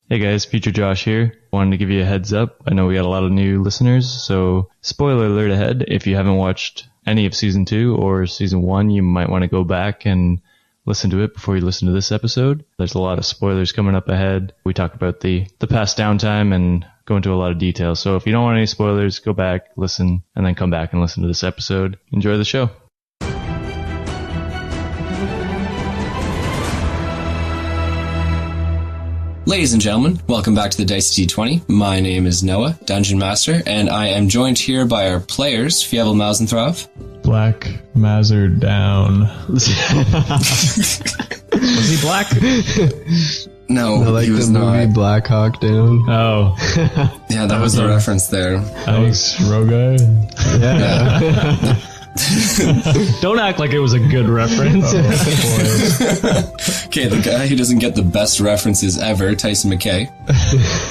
Hey guys, Future Josh here. Wanted to give you a heads up. I know we got a lot of new listeners, so spoiler alert ahead. If you haven't watched any of Season 2 or Season 1, you might want to go back and listen to it before you listen to this episode. There's a lot of spoilers coming up ahead. We talk about the past Downtime and go into a lot of detail. So if you don't want any spoilers, go back, listen, and then come back and listen to this episode. Enjoy the show. Ladies and gentlemen, welcome back to the Dicey D20. My name is Noah, Dungeon Master, and I am joined here by our players, Fievel, Mousentrouve. Black Mazur down. Was he black? No, I like he was the movie not. Black Hawk Down. Oh. Yeah, that was the reference there. Thanks, Rogar. Yeah. Don't act like it was a good reference. Okay, the guy who doesn't get the best references ever, Tyson McKay.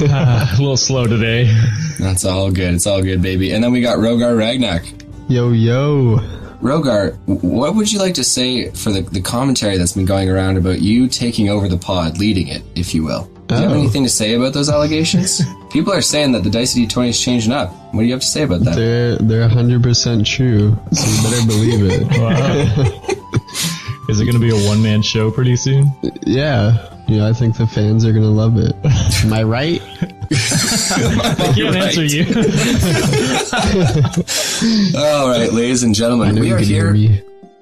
A little slow today. That's all good. It's all good, baby. And then we got Rogar Ragnak. Yo, yo. Rogar, what would you like to say for the commentary that's been going around about you taking over the pod, leading it, if you will? Do you have anything to say about those allegations? People are saying that the Dicey D20 is changing up. What do you have to say about that? They're 100% true, so you better believe it. Wow. Is it going to be a one-man show pretty soon? Yeah, I think the fans are going to love it. Am I right? I can't answer you. All right, ladies and gentlemen, we are here.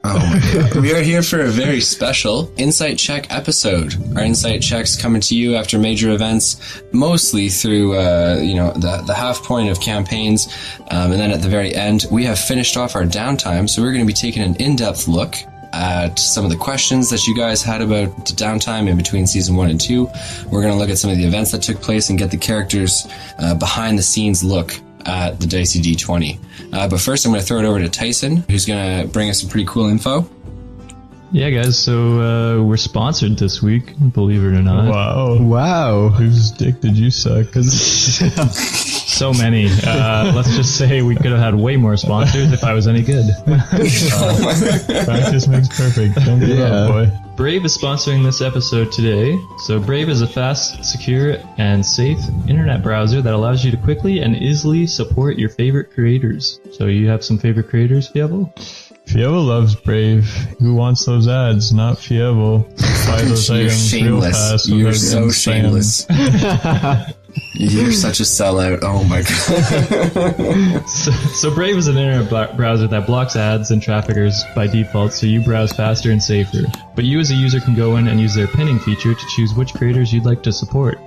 Oh my God. We are here for a very special Insight Check episode. Our Insight Checks coming to you after major events, mostly through, the half point of campaigns. And then at the very end, we have finished off our downtime. So we're going to be taking an in-depth look at some of the questions that you guys had about the downtime in between season 1 and 2. We're going to look at some of the events that took place and get the characters behind the scenes look at the Dicey D20. But first, I'm going to throw it over to Tyson, who's going to bring us some pretty cool info. Yeah, guys, so we're sponsored this week, believe it or not. Wow. Whose dick did you suck? So many. Let's just say we could have had way more sponsors if I was any good. Practice makes perfect. Don't give up, boy. Brave is sponsoring this episode today. So Brave is a fast, secure, and safe internet browser that allows you to quickly and easily support your favorite creators. So you have some favorite creators, Fievel? Fievel loves Brave. Who wants those ads? Not Fievel. Buy those You're items real shameless. fast. You're without so getting spammed. shameless. You're such a sellout. Oh my God. So Brave is an internet browser that blocks ads and traffickers by default, so you browse faster and safer. But you as a user can go in and use their pinning feature to choose which creators you'd like to support.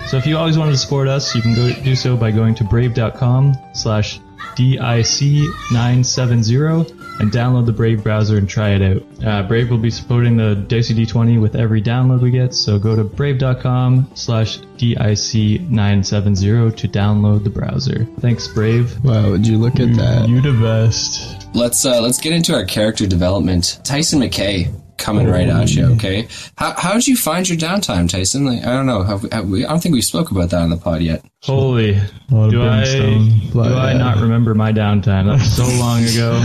So if you always wanted to support us, you can do so by going to brave.com/DIC970 and download the Brave browser and try it out. Brave will be supporting the Dicey D20 with every download we get, so go to brave.com/DIC970 to download the browser. Thanks, Brave. Wow, would you look at that? You the best. Let's get into our character development. Tyson McKay, coming right at you, okay? How did you find your downtime, Tyson? Like, I don't know. I don't think we spoke about that on the pod yet. Holy, do I not remember my downtime? That was so long ago.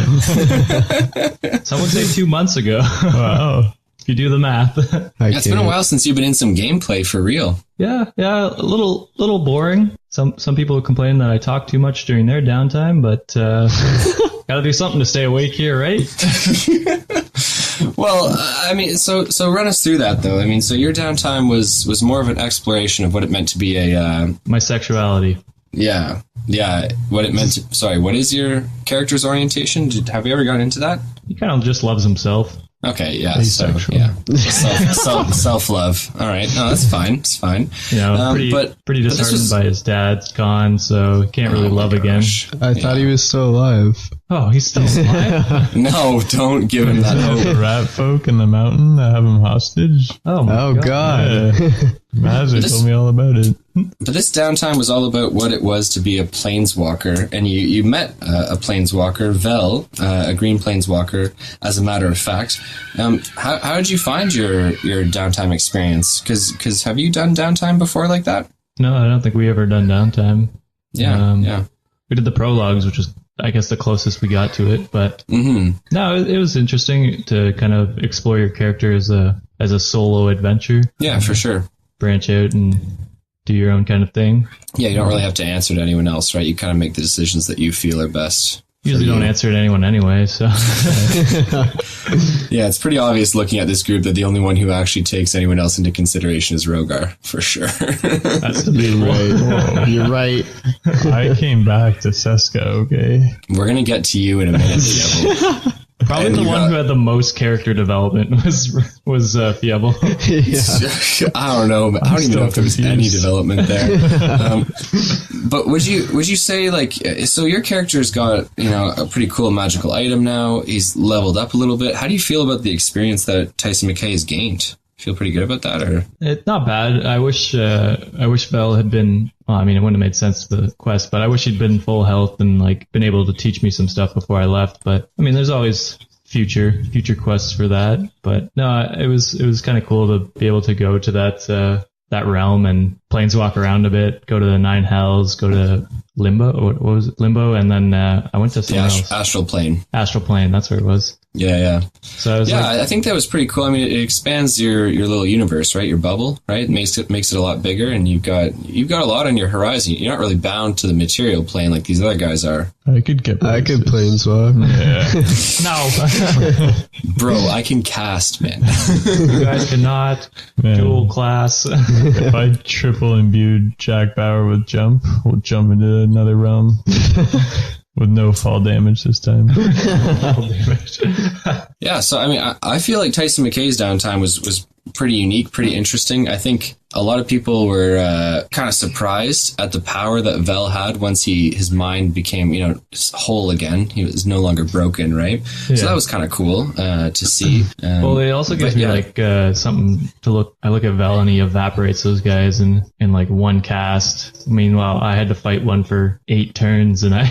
Some would say 2 months ago. Wow. If you do the math. It's been a while since you've been in some gameplay for real. Yeah, a little boring. Some people complain that I talk too much during their downtime, but gotta do something to stay awake here, right? Well, I mean, so run us through that, though. I mean, so your downtime was more of an exploration of what it meant to be a... My sexuality. Yeah, what it meant to... Sorry, what is your character's orientation? Have you ever gone into that? He kind of just loves himself. Okay, yeah, Asexual. self-love. All right, no, that's fine. It's fine. You know, pretty disheartened by his dad's gone, so he can't really love again. I thought he was still alive. Oh, he's still alive? No, don't give him that hope. The rat folk in the mountain that have him hostage. Oh, my God. Mazur told me all about it. But this downtime was all about what it was to be a planeswalker, and you met a planeswalker, Vel, a green planeswalker, as a matter of fact. How did you find your downtime experience? Because have you done downtime before like that? No, I don't think we ever done downtime. Yeah. We did the prologues, which was, I guess, the closest we got to it. But no, it was interesting to kind of explore your character as a solo adventure. Yeah, for sure. Branch out and do your own kind of thing. Yeah, you don't really have to answer to anyone else, right? You kind of make the decisions that you feel are best. Usually don't answer to anyone anyway, so. Yeah, it's pretty obvious looking at this group that the only one who actually takes anyone else into consideration is Rogar, for sure. You're right. You're right. I came back to Seska, okay? We're going to get to you in a minute, Fievel. Probably And the you one got- who had the most character development was Fievel. Yeah. I don't know. I don't even know if there was confused. any development there. But would you say, like, so your character's got, a pretty cool magical item now. He's leveled up a little bit. How do you feel about the experience that Tyson McKay has gained? Feel pretty good about that, or? It's not bad. I wish Vel had been. Well, I mean, it wouldn't have made sense to the quest, but I wish he'd been full health and like been able to teach me some stuff before I left. But I mean, there's always future quests for that. But no, it was kind of cool to be able to go to that realm and planeswalk around a bit, go to the Nine Hells, go to Limbo. What was it? Limbo, and then I went to somewhere else. Astral Plane. Astral Plane. That's where it was. Yeah. So I was I think that was pretty cool. I mean, it expands your little universe, right? Your bubble, right? It makes it a lot bigger, and you've got a lot on your horizon. You're not really bound to the material plane like these other guys are. I could planeswalk. Yeah. no. Bro, I can cast, man. You guys cannot. Man. Dual class. If I triple imbued Jack Bauer with jump, we'll jump into another realm with no fall damage this time. Yeah, so I mean, I feel like Tyson McKay's downtime was pretty unique, pretty interesting. I think a lot of people were kind of surprised at the power that Vel had once his mind became, whole again. He was no longer broken, right? Yeah. So that was kind of cool to see. Well, it also gives me something to look. I look at Vel and he evaporates those guys in like one cast. Meanwhile, I had to fight one for 8 turns and I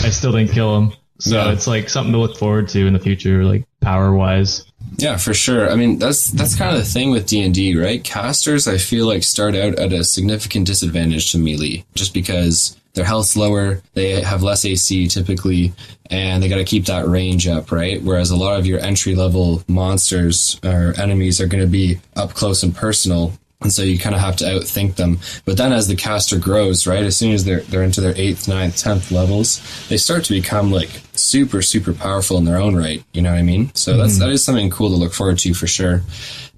still didn't kill him. So it's like something to look forward to in the future, like power wise. Yeah, for sure. I mean, that's kind of the thing with D&D, right? Casters, I feel like, start out at a significant disadvantage to melee, just because their health's lower, they have less AC typically, and they got to keep that range up, right? Whereas a lot of your entry-level monsters or enemies are going to be up close and personal, and so you kind of have to outthink them. But then as the caster grows, right, as soon as they're into their 8th, 9th, 10th levels, they start to become like super, super powerful in their own right. You know what I mean? So that is something cool to look forward to for sure.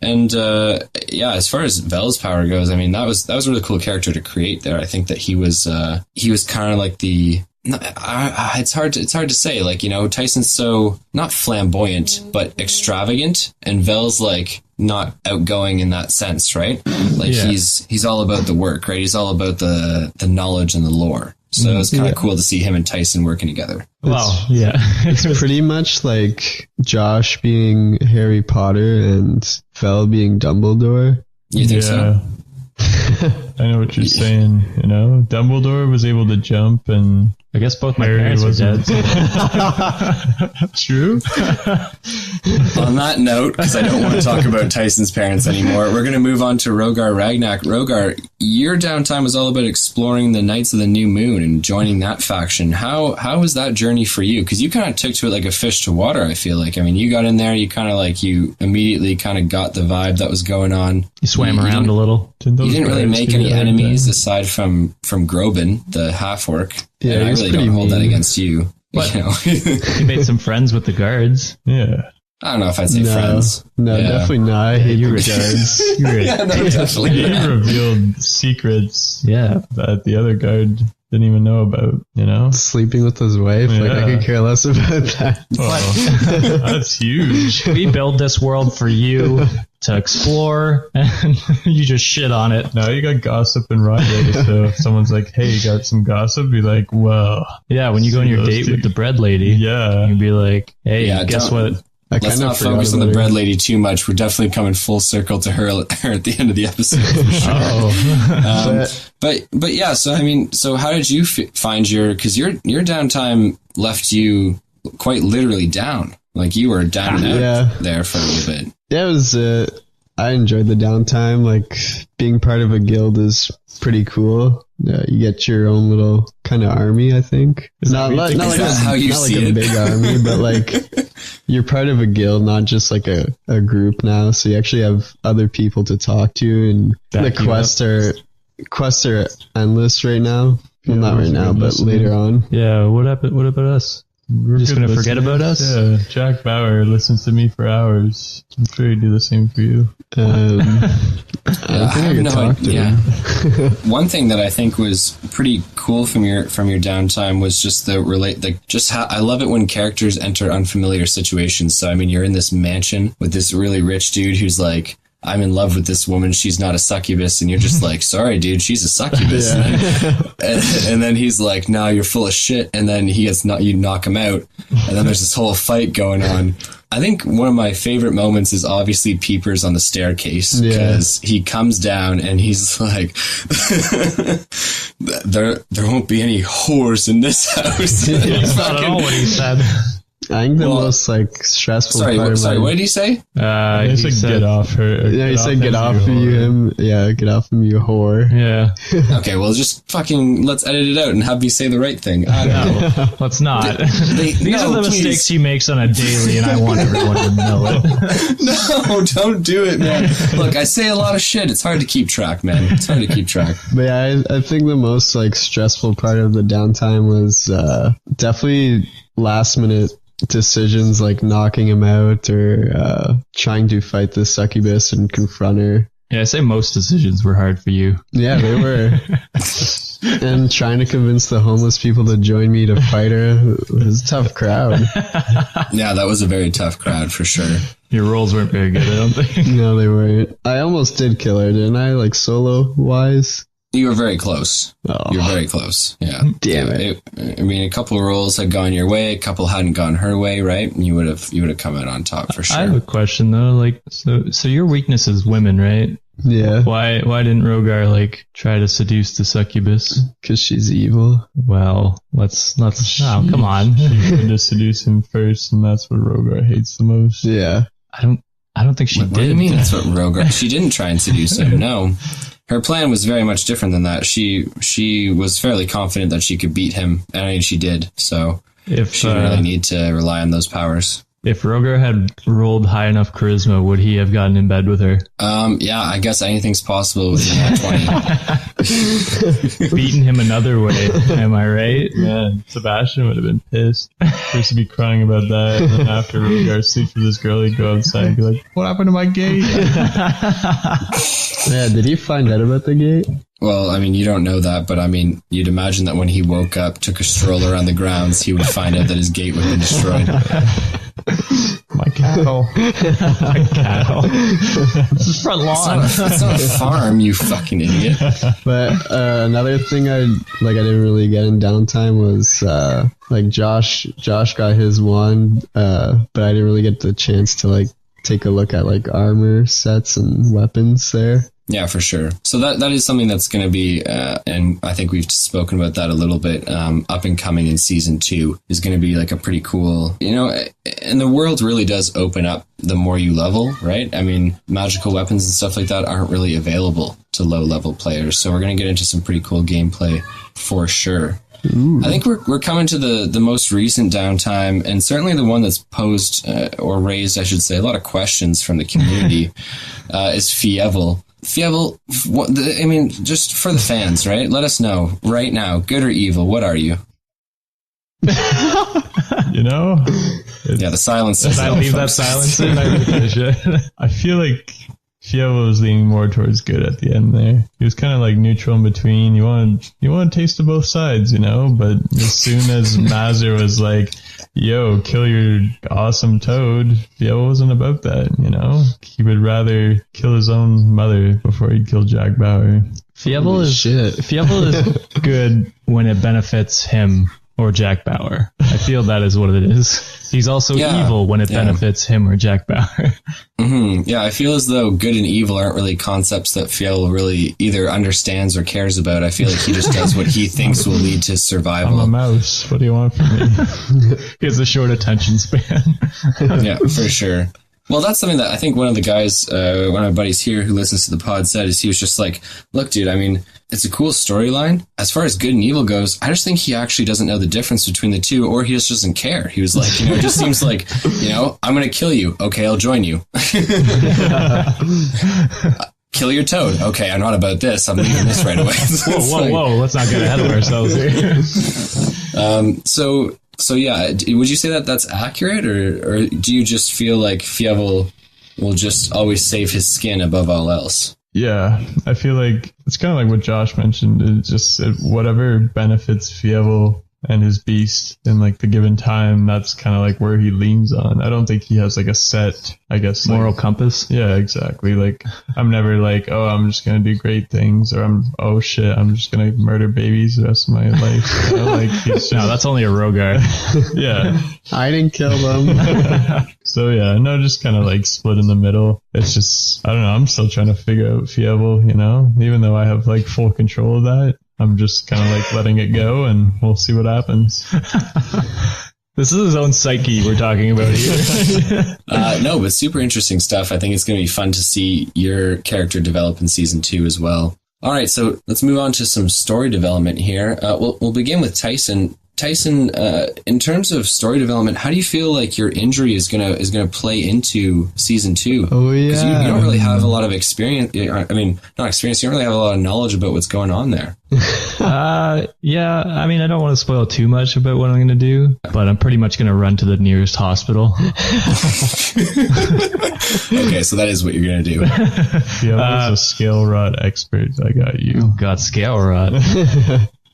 And as far as Vel's power goes, I mean, that was a really cool character to create there. I think that he was kind of like the... It's hard to say. Like, Tyson's so not flamboyant, but extravagant, and Vel's like not outgoing in that sense, right? Like he's all about the work, right? He's all about the knowledge and the lore. So it's kind of cool to see him and Tyson working together. Wow. Yeah. It's pretty much like Josh being Harry Potter and Vel being Dumbledore. You think so? I know what you're saying. Dumbledore was able to jump, and I guess both my Harry parents were dead. True. On that note, because I don't want to talk about Tyson's parents anymore, we're going to move on to Rogar Ragnak. Rogar, your downtime was all about exploring the Knights of the New Moon and joining that faction. How was that journey for you? Because you kind of took to it like a fish to water, I feel like. I mean, you got in there, you immediately kind of got the vibe that was going on. You swam around a little. You didn't really make any enemies aside from Groban, the half-orc. Yeah, and I really don't hold that against you. But You you made some friends with the guards. Yeah. I don't know if I'd say friends. No, Yeah. definitely not. I hate you the were- guards. Yeah, no, definitely. You revealed secrets Yeah. that the other guard didn't even know about, Sleeping with his wife, like I Yeah. could care less about that. Oh, that's huge. We build this world for you to explore, and you just shit on it. Now you got gossip and rivalry, so if someone's like, hey, you got some gossip, be like, well, Yeah, when you go on your those date two. with the bread lady, yeah. you'd be like, hey, Yeah, guess don't- what? I Let's kind of not focus on the bread lady too much. We're definitely coming full circle to her at the end of the episode. For sure. But yeah, so I mean, so how did you find because your downtime left you quite literally down, like you were down and out there for a little bit. Yeah, it was. I enjoyed the downtime. Like being part of a guild is pretty cool. You get your own little kind of army. I think not like Is that how you see a it? big army, but like you're part of a guild, not just like a group now. So you actually have other people to talk to, and Back the you quests are quests are endless right now. Well, not right now, but later on. Yeah, what happened? What about us? We're just going to forget about us? Yeah, Jack Bauer listens to me for hours. I'm sure he'd do the same for you. One thing that I think was pretty cool from your downtime was just just how I love it when characters enter unfamiliar situations. So I mean, you're in this mansion with this really rich dude who's like, I'm in love with this woman, she's not a succubus, and you're just like, sorry dude, she's a succubus. And then he's like, no, you're full of shit, and then you knock him out, and then there's this whole fight going on. I think one of my favorite moments is obviously Peepers on the staircase, because he comes down and he's like, there won't be any whores in this house. That's not at all what he said. I think the most stressful part. Sorry, what did he say? He said get off her. Yeah, he said get off of you, get off of you, whore. Yeah. Okay, well, just fucking let's edit it out and have me say the right thing. I don't know. Let's not. These are the mistakes he makes on a daily, and I want everyone to know it. No, don't do it, man. Look, I say a lot of shit. It's hard to keep track, man. It's hard to keep track. But yeah, I think the most stressful part of the downtime was definitely last minute decisions, like knocking him out or trying to fight the succubus and confront her. Yeah, I say most decisions were hard for you. Yeah, they were. And trying to convince the homeless people to join me to fight her, it was a tough crowd. Yeah, that was a very tough crowd for sure. Your rolls weren't very good, I don't think. No, they weren't. I almost did kill her, didn't I? Solo wise. You were very close. Oh. You were very close. Yeah. Damn it. I mean, a couple of rolls had gone your way, a couple hadn't gone her way, right? And you would have come out on top for sure. I have a question though. So your weakness is women, right? Yeah. Why didn't Rogar try to seduce the succubus? Because she's evil. Well, let's. Oh, come on. She wanted to seduce him first, and that's what Rogar hates the most. Yeah. I don't think she did. What do you mean? That's what Rogar. She didn't try and seduce him. No. Her plan was very much different than that. She was fairly confident that she could beat him, and I mean, she did. So she didn't really need to rely on those powers. If Rogar had rolled high enough charisma, would he have gotten in bed with her? Yeah, I guess anything's possible within that 20. Beating him another way, am I right? Yeah, Sebastian would have been pissed. First, he'd be crying about that, and then after Rogar sleeps with this girl, he'd go outside and be like, what happened to my gate? Yeah, did he find out about the gate? Well, I mean, you don't know that, but I mean, you'd imagine that when he woke up, took a stroll around the grounds, he would find out that his gate would be destroyed. My cattle. My cattle. This is front lawn. It's not a farm, you fucking idiot. But another thing I didn't really get in downtime was Josh got his wand, but I didn't really get the chance to take a look at armor sets and weapons there. Yeah, for sure. So that is something that's going to be, and I think we've spoken about that a little bit, up and coming in season 2 is going to be a pretty cool, and the world really does open up the more you level, right? I mean, magical weapons and stuff like that aren't really available to low level players. So we're going to get into some pretty cool gameplay for sure. Ooh. I think we're coming to the most recent downtime, and certainly the one that's posed, or raised, I should say, a lot of questions from the community, is Fievel. Fievel, just for the fans, right? Let us know right now, good or evil, what are you? Yeah, the silence. Did I leave that silence in? I feel like Fievel was leaning more towards good at the end there. He was kind of neutral in between. You want a taste of both sides, but as soon as Mazer was like, yo, kill your awesome toad, Fievel wasn't about that, He would rather kill his own mother before he'd kill Jack Bauer. Fievel is good when it benefits him or Jack Bauer. I feel that is what it is. He's also evil when it benefits him or Jack Bauer. Mm-hmm. Yeah, I feel as though good and evil aren't really concepts that Fievel really either understands or cares about. I feel like he just does what he thinks will lead to survival. I'm a mouse. What do you want from me? He has a short attention span. Yeah, for sure. Well, that's something that I think one of the guys, one of my buddies here who listens to the pod said, is he was just like, look, dude, I mean, it's a cool storyline. As far as good and evil goes, I just think he actually doesn't know the difference between the two, or he just doesn't care. He was like, it just seems like, I'm going to kill you. Okay, I'll join you. Kill your toad. Okay, I'm not about this. I'm leaving this right away. Whoa. Let's not get ahead of ourselves here. So yeah, would you say that that's accurate, or do you just feel like Fievel will just always save his skin above all else? Yeah, I feel like it's kind of like what Josh mentioned. It's just whatever benefits Fievel and his beast in like the given time, that's kind of like where he leans on. I don't think he has like a set, I guess, moral compass. Yeah, exactly. Like I'm never like, oh, I'm just gonna do great things, or I'm just gonna murder babies the rest of my life. You know, like he's just, No, that's only a Rogar. yeah. I didn't kill them. So yeah, no, just kind of like split in the middle. It's just, I don't know, I'm still trying to figure out Fievel, you know, even though I have like full control of that. I'm just kind of like letting it go, and we'll see what happens. This is his own psyche we're talking about here. No, but super interesting stuff. I think it's going to be fun to see your character develop in season 2 as well. All right, so let's move on to some story development here. We'll begin with Tyson. Tyson, in terms of story development, how do you feel like your injury is gonna play into season 2? Oh yeah, because you don't really have a lot of experience. I mean, not experience. You don't really have a lot of knowledge about what's going on there. Yeah. I mean, I don't want to spoil too much about what I'm going to do, but I'm pretty much going to run to the nearest hospital. Okay, so that is what you're gonna do. Yeah, a scale rod expert. I got you. Got scale rod.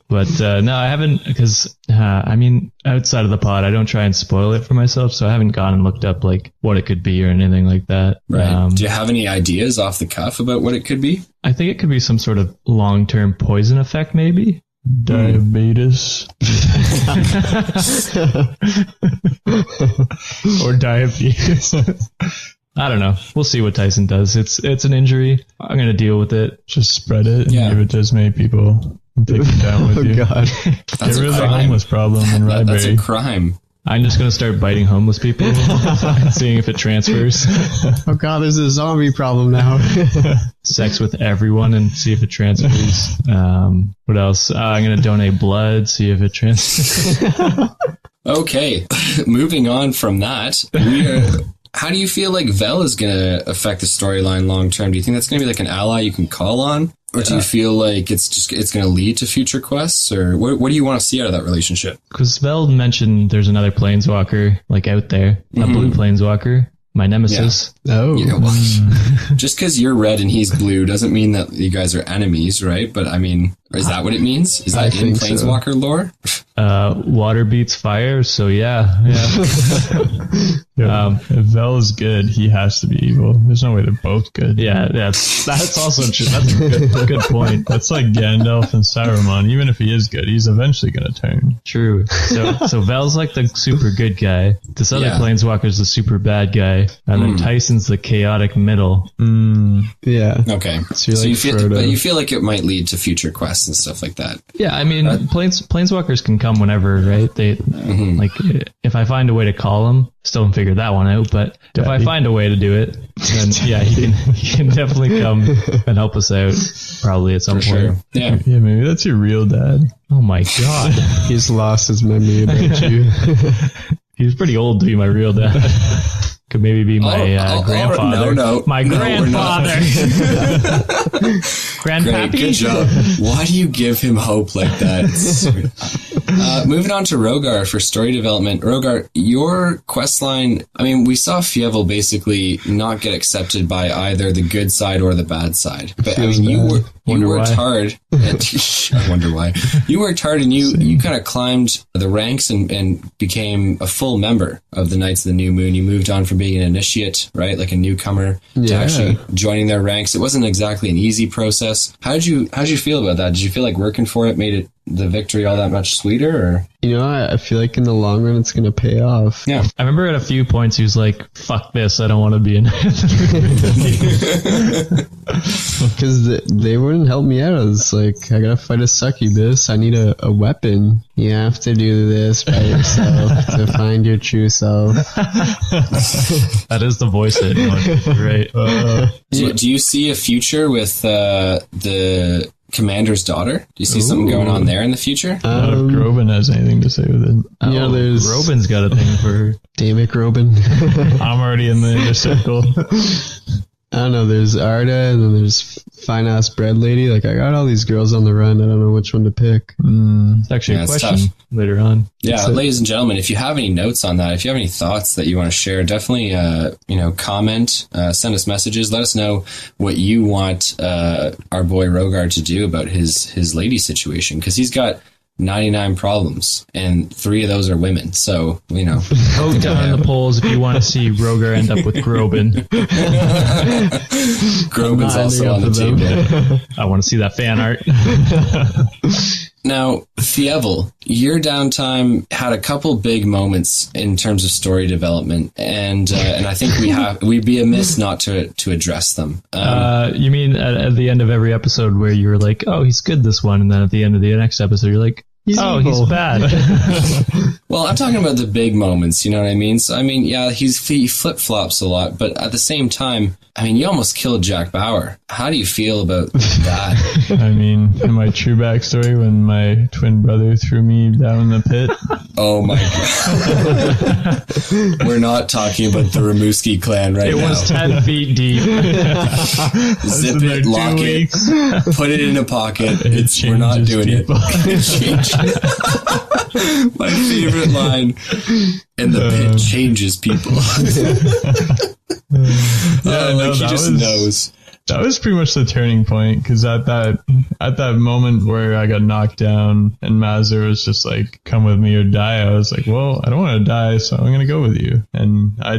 But no, I haven't, because I mean, outside of the pod, I don't try and spoil it for myself, so I haven't gone and looked up like what it could be or anything like that. Right. Do you have any ideas off the cuff about what it could be? I think it could be some sort of long-term poison effect, maybe. Diabetes. Or diabetes. I don't know. We'll see what Tyson does. It's an injury. I'm going to deal with it. Just spread it and give it to as many people and take it down with you. God. That's Get rid a of the crime. homeless problem in Ryberry. That's a crime. I'm just going to start biting homeless people and seeing if it transfers. Oh God, there's a zombie problem now. Sex with everyone and see if it transfers. What else? I'm going to donate blood, see if it transfers. Okay, moving on from that, how do you feel like Vel is going to affect the storyline long term? Do you think that's going to be like an ally you can call on? Or do you feel like it's going to lead to future quests? Or what do you want to see out of that relationship? Because Vel mentioned there's another planeswalker like out there, a blue planeswalker, my nemesis. Oh. You know, well, just because you're red and he's blue doesn't mean that you guys are enemies, right? But I mean, is that what it means? Is that in Planeswalker lore? Water beats fire, so yeah. If Vel is good, he has to be evil. There's no way they're both good. Yeah, that's also true. That's a good point. That's like Gandalf and Saruman. Even if he is good, he's eventually going to turn. True. So Vel's like the super good guy. This other planeswalker's the super bad guy, and then Tyson's the chaotic middle. Yeah. Okay. So you feel like it might lead to future quests and stuff like that. Yeah, I mean, planeswalkers can come whenever, right? They like if I find a way to call them, still haven't figured that one out. But if I find a way to do it, then yeah, he can definitely come and help us out. Probably at some point. Sure. Yeah. Yeah, maybe that's your real dad. Oh my god, He's lost his memory about you. he's pretty old to be my real dad. Could maybe be my grandfather. My grandfather. Great, good job. Why do you give him hope like that? Moving on to Rogar for story development. Rogar, your quest line, I mean, we saw Fievel basically not get accepted by either the good side or the bad side. But I mean, you worked hard. I wonder why. You worked hard and you kind of climbed the ranks and became a full member of the Knights of the New Moon. You moved on from being an initiate, right? Like a newcomer to actually joining their ranks. It wasn't exactly an easy process. How'd you feel about that? Did you feel like working for it made the victory all that much sweeter? Or? You know, I feel like in the long run it's going to pay off. Yeah. I remember at a few points he was like, fuck this, I don't want to be in Because they wouldn't help me out. I was like, I gotta fight a succubus. I need a weapon. You have to do this by yourself to find your true self. That is the voice that right. Do you see a future with the commander's daughter? Do you see something going on there in the future? I don't know if Groban has anything to say with it. Yeah, there's Groban's got a thing for. Damn it, Groban. I'm already in the inner circle. I don't know. There's Arda, and then there's fine ass bread lady. Like, I got all these girls on the run. I don't know which one to pick. It's actually a question later on. Yeah, ladies and gentlemen, if you have any notes on that, if you have any thoughts that you want to share, definitely comment, send us messages. Let us know what you want our boy Rogar to do about his lady situation, because he's got 99 problems, and 3 of those are women. So, vote down in the polls if you want to see Rogar end up with Groban. Groban's also on the table. I want to see that fan art. Now, Fievel, your Downtime had a couple big moments in terms of story development, and I think we'd be amiss not to address them. You mean at the end of every episode where you were like, oh, he's good this one, and then at the end of the next episode you're like, he's bad. Well, I'm talking about the big moments, you know what I mean? So, I mean, yeah, he flip-flops a lot, but at the same time, I mean, you almost killed Jack Bauer. How do you feel about that? I mean, in my true backstory, when my twin brother threw me down the pit. Oh my God. We're not talking about the Ramuski clan right now. It was 10 feet deep. Zip it, lock it, put it in a pocket. We're not doing people. It. My favorite line. And the pit changes people. He just knows. That was pretty much the turning point, because at that moment where I got knocked down and Mazer was just like, come with me or die, I was like, well, I don't want to die, so I'm going to go with you. And I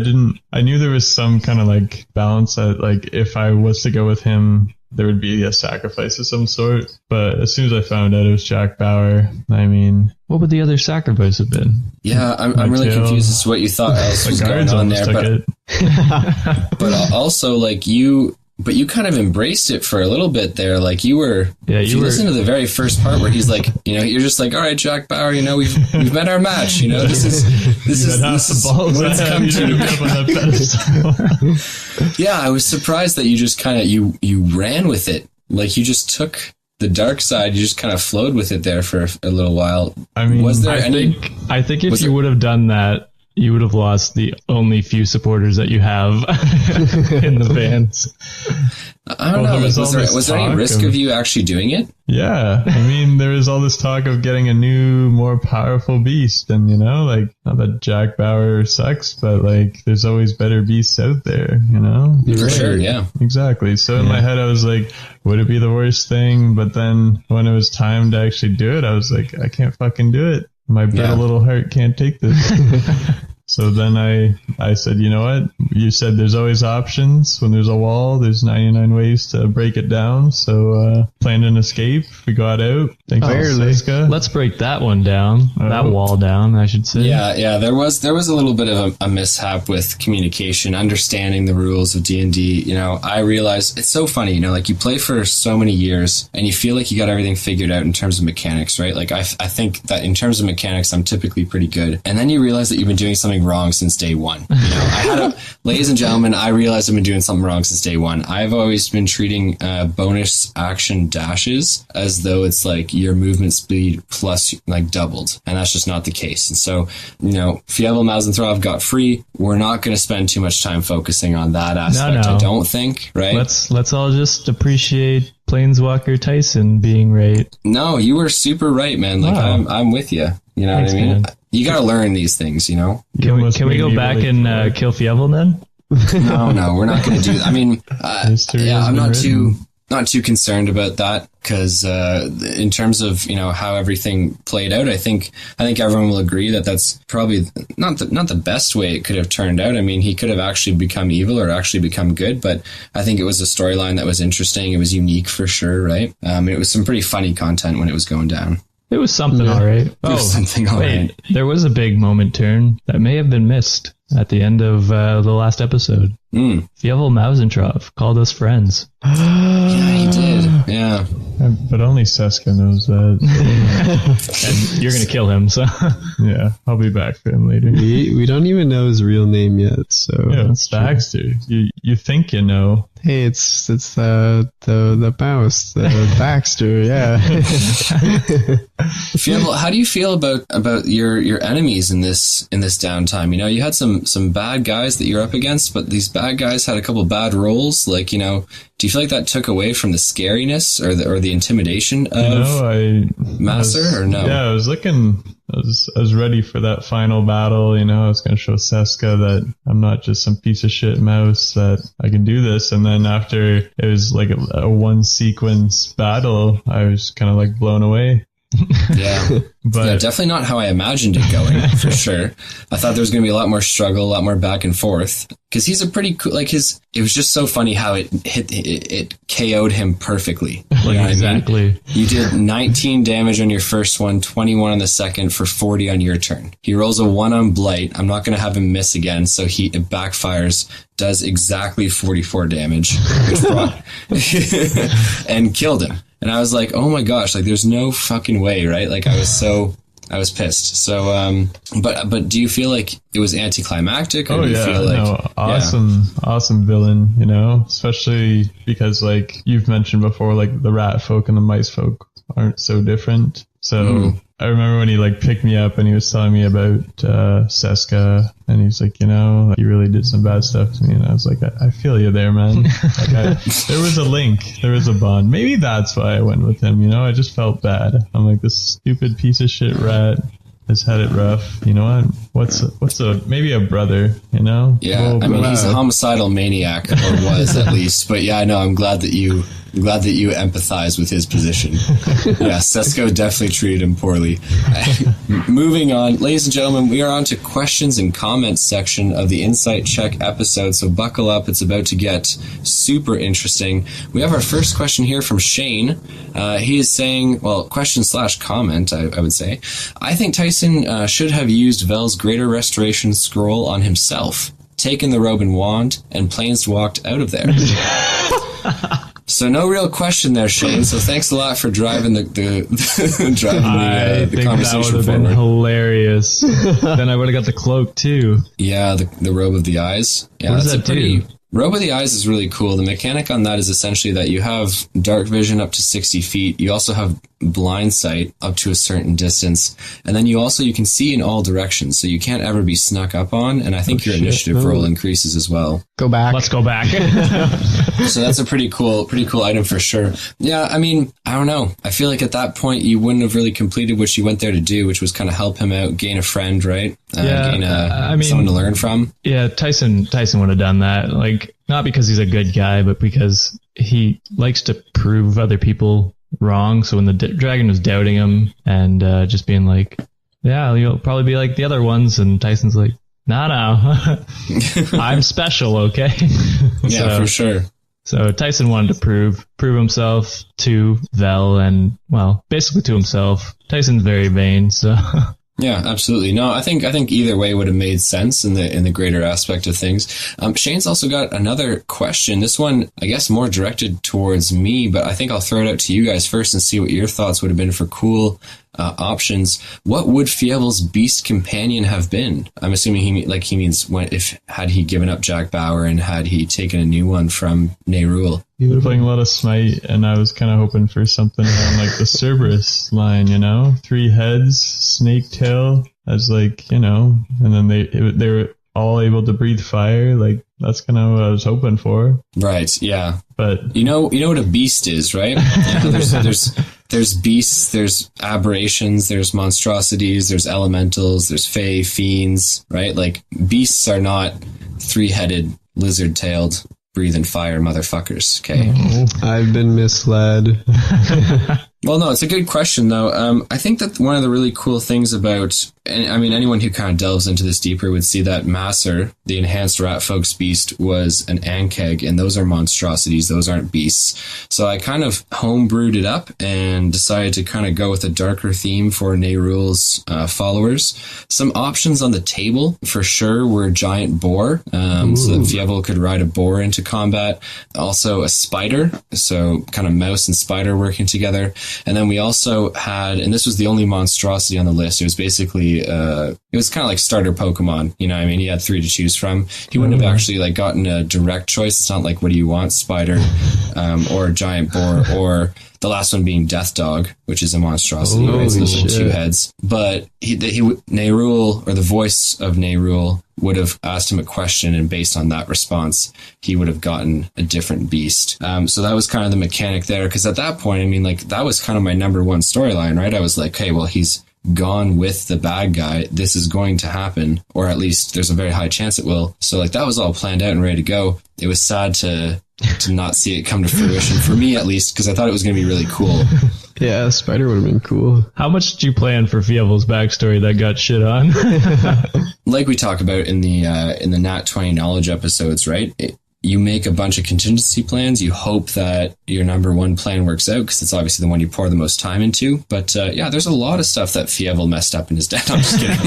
knew there was some kind of like balance that, like, if I was to go with him, there would be a sacrifice of some sort. But as soon as I found out it was Jack Bauer, I mean, what would the other sacrifice have been? Yeah, I'm really confused as to what you thought else was going on there. But also, like, you kind of embraced it for a little bit there. Like, you listen to the very first part where he's like, you're just like, all right, Jack Bauer, we've met our match. This is what it's come to. Yeah, I was surprised that you just kind of you ran with it. Like, you just took the dark side. You just kind of flowed with it there for a little while. I mean, I think if you would have done that, you would have lost the only few supporters that you have in the bands. I don't know. Was there any risk of you actually doing it? Yeah. I mean, there was all this talk of getting a new, more powerful beast. And, not that Jack Bauer sucks, but, like, there's always better beasts out there, For sure, yeah. Exactly. So in my head, I was like, would it be the worst thing? But then when it was time to actually do it, I was like, I can't fucking do it. My brittle little heart can't take this. So then I said, you know what? You said there's always options. When there's a wall, there's 99 ways to break it down. So planned an escape. We got out. Thanks to Siska. Let's break that one down. That wall down, I should say. Yeah. There was a little bit of a mishap with communication, understanding the rules of D&D. I realized it's so funny. Like, you play for so many years and you feel like you got everything figured out in terms of mechanics, right? Like, I think that in terms of mechanics, I'm typically pretty good. And then you realize that you've been doing something wrong since day one. Ladies and gentlemen, I realized I've been doing something wrong since day one. I've always been treating bonus action dashes as though it's like your movement speed plus like doubled, and that's just not the case. And so, Fievel Mousentrouve got free. We're not going to spend too much time focusing on that aspect. No. I don't think, right? Let's all just appreciate Planeswalker Tyson being right. No, you were super right, man. Like, wow. I'm with you. You know Thanks, what I mean? Man. You gotta learn these things, Can we go back and kill Fievel then? No, we're not gonna do that. I mean, I'm not too concerned about that, because in terms of how everything played out, I think everyone will agree that that's probably not the best way it could have turned out. I mean, he could have actually become evil or actually become good, but I think it was a storyline that was interesting. It was unique for sure, right? It was some pretty funny content when it was going down. It was something all right. It was something all right. There was a big moment turn that may have been missed at the end of the last episode. Fievel Mousentrouve called us friends. Yeah, he did. Yeah. But only Seska knows that. And you're going to kill him, so. Yeah, I'll be back for him later. We don't even know his real name yet, so. Yeah, it's Baxter. You think you know. Hey, it's the mouse, the Baxter, yeah. Fievel, how do you feel about your enemies in this downtime? You know, you had some bad guys that you're up against, but these bad guys had a couple bad rolls. Like, you know, do you feel like that took away from the scariness or the intimidation of Master, or no? Yeah, I was ready for that final battle. You know, I was going to show Seska that I'm not just some piece of shit mouse, that I can do this. And then after it was like a one sequence battle, I was kind of like blown away. Yeah. But yeah, definitely not how I imagined it going, for sure. I thought there was going to be a lot more struggle, a lot more back and forth. Because he's a pretty cool, like it was just so funny how it KO'd him perfectly. You know exactly. I mean? You did 19 damage on your first one, 21 on the second, for 40 on your turn. He rolls a 1 on Blight. I'm not going to have him miss again, so it backfires, does exactly 44 damage, which brought and killed him. And I was like, oh my gosh, like there's no fucking way, right? Like I was pissed. So, but do you feel like it was anticlimactic? Or do you feel like, awesome villain, you know, especially because like you've mentioned before, like the rat folk and the mice folk aren't so different. So I remember when he like picked me up and he was telling me about Seska, and he's like, you know, like, you really did some bad stuff to me. And I was like, I feel you there, man. Like there was a link, there was a bond. Maybe that's why I went with him. You know, I just felt bad. I'm like, this stupid piece of shit rat has had it rough. You know what? Maybe a brother, you know? Yeah, I mean, he's a homicidal maniac, or was at least. But yeah, I know. I'm glad that you empathize with his position. Yeah, Sesko definitely treated him poorly. Moving on, ladies and gentlemen, we are on to questions and comments section of the Insight Check episode, so buckle up. It's about to get super interesting. We have our first question here from Shane. He is saying, well, question/comment, I would say. I think Tyson should have used Vel's Greater Restoration Scroll on himself, taken the robe and wand, and planeswalked out of there. So no real question there, Shane. So thanks a lot for driving the conversation that would have been hilarious. Then I would have got the cloak too. Yeah, the robe of the eyes. Yeah, what does that do? Robe of the Eyes is really cool. The mechanic on that is essentially that you have dark vision up to 60 feet. You also have blind sight up to a certain distance. And then you can see in all directions, so you can't ever be snuck up on. And I think your initiative roll increases as well. Go back. Let's go back. So that's a pretty cool item for sure. Yeah, I mean, I don't know. I feel like at that point you wouldn't have really completed what you went there to do, which was kind of help him out, gain a friend, right? Gain someone to learn from. Yeah, Tyson would have done that. Like, not because he's a good guy, but because he likes to prove other people wrong. So when the dragon was doubting him and just being like, yeah, you'll probably be like the other ones, and Tyson's like, no, I'm special, okay? Yeah, for sure. So Tyson wanted to prove himself to Vel and, well, basically to himself. Tyson's very vain, so... Yeah, absolutely. No, I think either way would have made sense in the greater aspect of things. Shane's also got another question. This one, I guess, more directed towards me, but I think I'll throw it out to you guys first and see what your thoughts would have been for cool options. What would Fievel's beast companion have been? I'm assuming he means had he given up Jack Bauer and had he taken a new one from Nerul. You were playing a lot of Smite, and I was kind of hoping for something around like the Cerberus line, you know? 3 heads, snake tail, as like, you know, and then they were all able to breathe fire. Like, that's kind of what I was hoping for. Right, yeah. But you know what a beast is, right? Yeah, there's beasts, there's aberrations, there's monstrosities, there's elementals, there's fae, fiends, right? Like, beasts are not 3-headed, lizard-tailed, breathing fire motherfuckers, okay? I've been misled. Well, no, it's a good question, though. I think that one of the really cool things about, and I mean, anyone who kind of delves into this deeper would see that Masser, the enhanced rat folks beast, was an Ankeg, and those are monstrosities. Those aren't beasts. So I kind of homebrewed it up and decided to kind of go with a darker theme for Nerul's followers. Some options on the table, for sure, were giant boar, so that Fievel could ride a boar into combat. Also a spider, so kind of mouse and spider working together. And then we also had, and this was the only monstrosity on the list. It was basically, it was kind of like starter Pokemon. You know what I mean? He had 3 to choose from. He wouldn't have actually gotten a direct choice. It's not like, what do you want? Spider, or giant boar, or The last one being Death Dog, which is a monstrosity, right? So those are 2 heads. But Nerul, or the voice of Nerul, would have asked him a question, and based on that response, he would have gotten a different beast. So that was kind of the mechanic there, because at that point, I mean, like, that was kind of my number one storyline, right? I was like, hey, well, he's gone with the bad guy. This is going to happen, or at least there's a very high chance it will. So, like, that was all planned out and ready to go. It was sad to not see it come to fruition, for me at least, because I thought it was going to be really cool. Yeah, Spider would have been cool. How much did you plan for Fievel's backstory that got shit on? Like we talk about in the Nat 20 knowledge episodes, right? You make a bunch of contingency plans. You hope that your number one plan works out, because it's obviously the one you pour the most time into. But yeah, there's a lot of stuff that Fievel messed up in his death. I'm just kidding.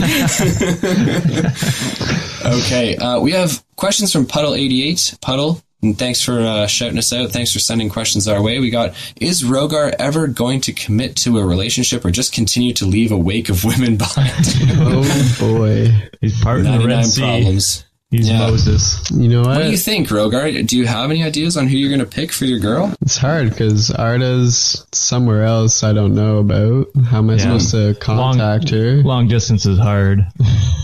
Okay, we have questions from Puddle88. Puddle, and thanks for shouting us out. Thanks for sending questions our way. We got, is Rogar ever going to commit to a relationship, or just continue to leave a wake of women behind? Oh boy. He's part of the Red Sea. Problems. He's Moses. You know what? What do you think, Rogar? Do you have any ideas on who you're going to pick for your girl? It's hard because Arda's somewhere else I don't know about. How am I supposed to contact her? Long distance is hard.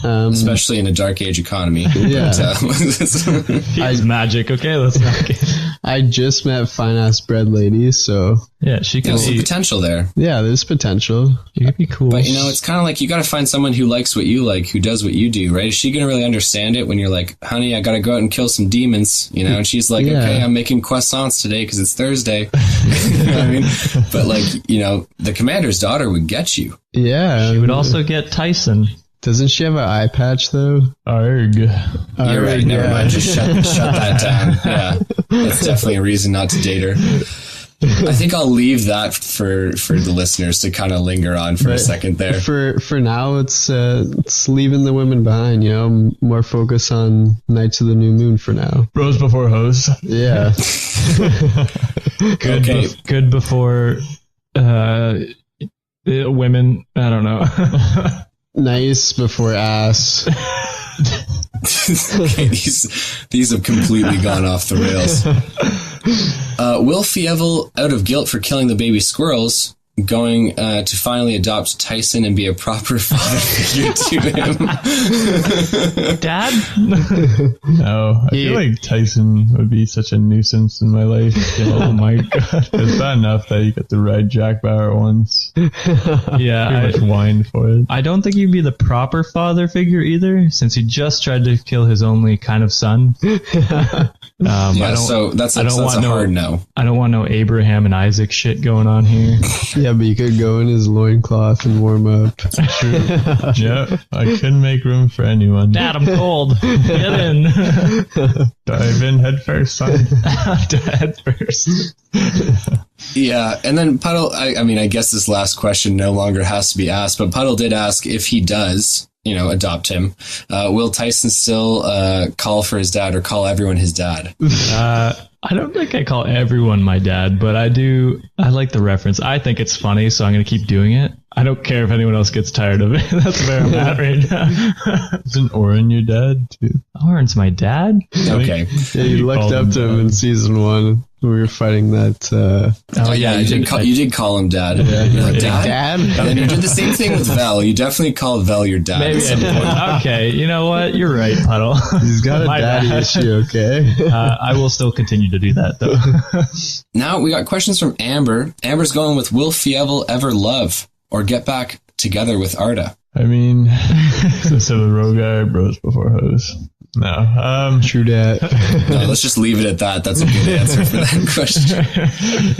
Especially in a dark age economy. Yeah. He's magic. Okay, let's not get... I just met Fine Ass Bread Lady, so... Yeah, she can There's some potential there. Yeah, there's potential. She could be cool. But, you know, it's kind of like you got to find someone who likes what you like, who does what you do, right? Is she going to really understand it when you're like, honey, I got to go out and kill some demons, you know? And she's like, okay, I'm making croissants today because it's Thursday. You know what I mean? But, like, you know, the commander's daughter would get you. Yeah. She would also get Tyson. Doesn't she have an eye patch, though? Arg. You're right. Never mind. Just shut that down. Yeah. That's definitely a reason not to date her. I think I'll leave that for the listeners to kind of linger on for a second there. For now, it's leaving the women behind, you know, more focus on Nights of the New Moon for now. Bros before hoes. Yeah. Good before women. I don't know. Nice before ass. Okay, these have completely gone off the rails. Will Fievel, out of guilt for killing the baby squirrels, going to finally adopt Tyson and be a proper father figure to him? Dad? No, I feel like Tyson would be such a nuisance in my life. Oh my god. It's bad enough that you get to ride Jack Bauer once. Yeah, pretty much whined for it. I don't think he'd be the proper father figure either, since he just tried to kill his only kind of son. So that's a hard no. I don't want no Abraham and Isaac shit going on here. Yeah, but you could go in his loincloth and warm up. True. Yeah, I couldn't make room for anyone. Dad, I'm cold. Get in. Dive in head first, son. Head first. Yeah, and then Puddle, I mean, I guess this last question no longer has to be asked, but Puddle did ask if he does, you know, adopt him, will Tyson still call for his dad or call everyone his dad? I don't think I call everyone my dad, but I do. I like the reference. I think it's funny, so I'm going to keep doing it. I don't care if anyone else gets tired of it. That's where I'm at right now. Isn't Oren your dad, too? Oren's my dad? Okay. Yeah, you looked up to him in season 1. We were fighting that. You did call him dad. Yeah, you're like, dad? And then you did the same thing with Vel. You definitely called Vel your dad. Maybe I did. Okay, you know what? You're right, Puddle. He's got a daddy issue, okay? I will still continue to do that, though. Now we got questions from Amber. Amber's going with, will Fievel ever love or get back together with Arda? I mean, so the Rogar, bros before hoes. No. True that. No, let's just leave it at that. That's a good answer for that question.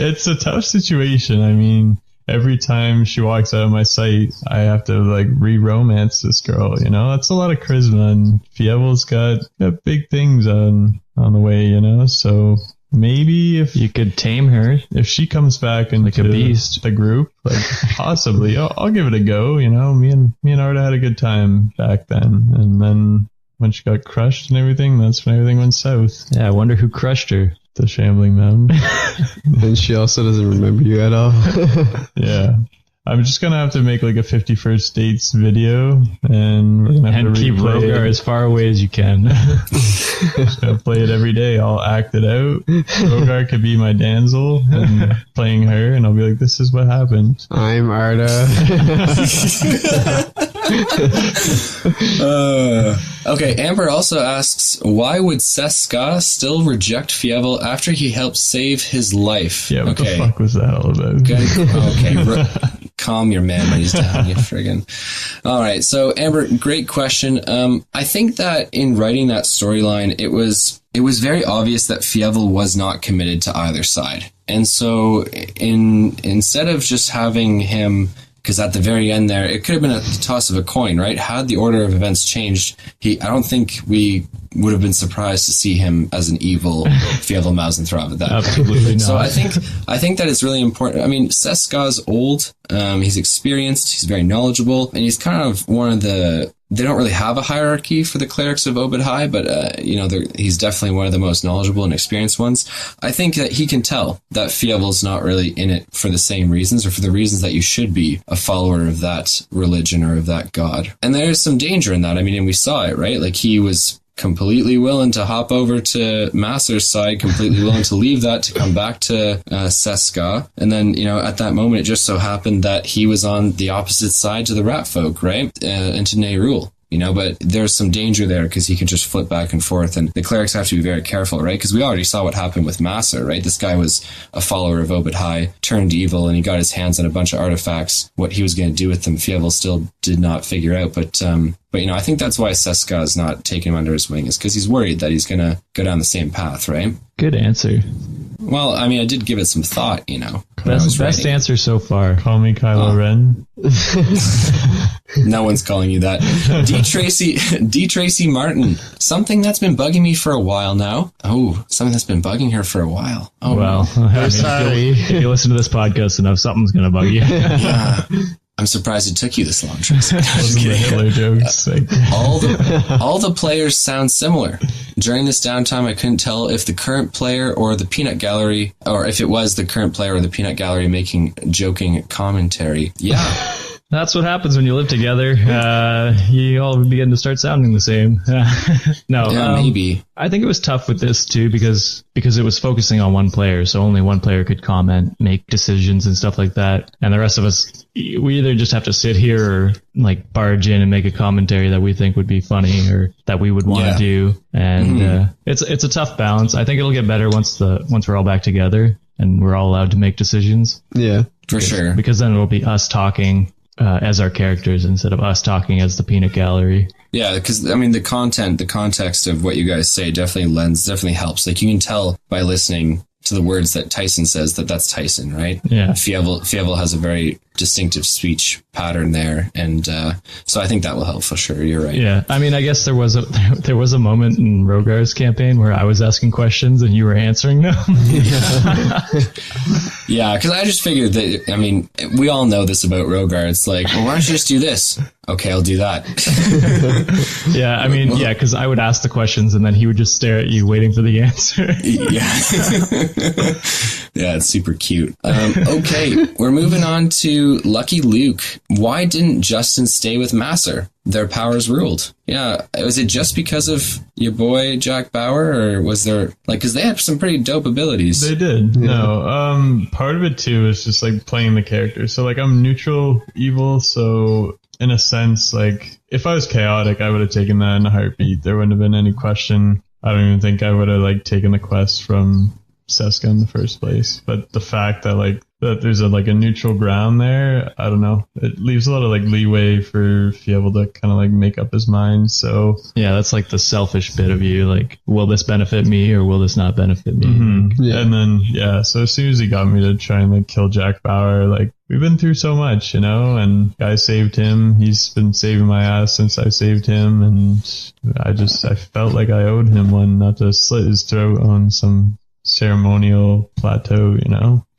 It's a tough situation. I mean, every time she walks out of my sight, I have to like re-romance this girl, you know? That's a lot of charisma, and Fievel's got big things on the way, you know? So maybe if you could tame her, if she comes back and like a beast, the group, like possibly, I'll give it a go, you know? Me and Arda had a good time back then, and then when she got crushed and everything, that's when everything went south. Yeah, I wonder who crushed her. The Shambling Mountain. And she also doesn't remember you at all. Yeah. I'm just gonna have to make like a 51st dates video, and we're gonna have to keep Rogar as far away as you can. Just gonna play it every day. I'll act it out. Rogar could be my damsel and playing her, and I'll be like, "This is what happened." I'm Arda. Okay, Amber also asks, why would Seska still reject Fievel after he helped save his life? Yeah, what the fuck was that all about? Okay, calm your memories down, you friggin'. All right, so Amber, great question. I think that in writing that storyline, it was very obvious that Fievel was not committed to either side. And so instead of just having him, because at the very end there, it could have been a toss of a coin, right? Had the order of events changed, I don't think we would have been surprised to see him as an evil Fievel Mousentrouve at that point. Absolutely not. So I think that it's really important. I mean, Seska's old, he's experienced, he's very knowledgeable, and he's kind of one of the... They don't really have a hierarchy for the clerics of Obed High, but, he's definitely one of the most knowledgeable and experienced ones. I think that he can tell that Fievel's not really in it for the same reasons, or for the reasons that you should be a follower of that religion or of that god. And there's some danger in that. I mean, and we saw it, right? Like, he was completely willing to hop over to Master's side, completely willing to leave that to come back to Seska. And then, at that moment, it just so happened that he was on the opposite side to the rat folk, right? And to Neyrul. But there's some danger there because he can just flip back and forth, and the clerics have to be very careful, right? Because we already saw what happened with Master, right? This guy was a follower of Obed High, turned evil, and he got his hands on a bunch of artifacts. What he was going to do with them, Fievel still did not figure out. But I think that's why Seska is not taking him under his wing, is because he's worried that he's going to go down the same path, right? Good answer. Well, I mean, I did give it some thought, Best answer so far. Call me Kylo Ren. No one's calling you that. D. Tracy Martin. Something that's been bugging me for a while now. Oh, something that's been bugging her for a while. Oh, well, sorry. If you listen to this podcast enough, something's going to bug you. Yeah. I'm surprised it took you this long, Tracy. Those are the Hitler jokes. All the players sound similar. During this downtime, I couldn't tell if the current player or the peanut gallery, or if it was the current player or the peanut gallery making joking commentary. Yeah. That's what happens when you live together. You all begin to start sounding the same. No, maybe. I think it was tough with this too because it was focusing on one player, so only one player could comment, make decisions and stuff like that. And the rest of us, we either just have to sit here or like barge in and make a commentary that we think would be funny or that we would want to do. And it's a tough balance. I think it'll get better once we're all back together and we're all allowed to make decisions. Yeah, for sure. Because then it'll be us talking as our characters instead of us talking as the peanut gallery. Yeah, because I mean the context of what you guys say definitely helps. Like you can tell by listening to the words that Tyson says that that's Tyson, right? Yeah. Fievel has a very distinctive speech pattern there, and so I think that will help for sure. You're right. Yeah, I mean, I guess there was a moment in Rogar's campaign where I was asking questions and you were answering them. Yeah, because I just figured that. I mean, we all know this about Rogar. It's like, well, why don't you just do this? Okay, I'll do that. Yeah, I mean, yeah, because I would ask the questions and then he would just stare at you waiting for the answer. Yeah. Yeah, it's super cute. Okay, we're moving on to Lucky Luke. Why didn't Justin stay with Masser? Their powers ruled. Yeah, was it just because of your boy Jack Bauer, or was there because they had some pretty dope abilities? They did. Yeah. No, part of it too is just like playing the character. So like I'm neutral evil, so in a sense, like if I was chaotic, I would have taken that in a heartbeat. There wouldn't have been any question. I don't even think I would have like taken the quest from Seska in the first place. But the fact that that there's a neutral ground there, I don't know. It leaves a lot of leeway for Fievel to kind of make up his mind. So yeah, that's like the selfish bit of you. Like, will this benefit me or will this not benefit me? Mm-hmm. Yeah. And then so as soon as he got me to try and kill Jack Bauer, we've been through so much, and I saved him. He's been saving my ass since I saved him, and I felt like I owed him one, not to slit his throat on some ceremonial plateau,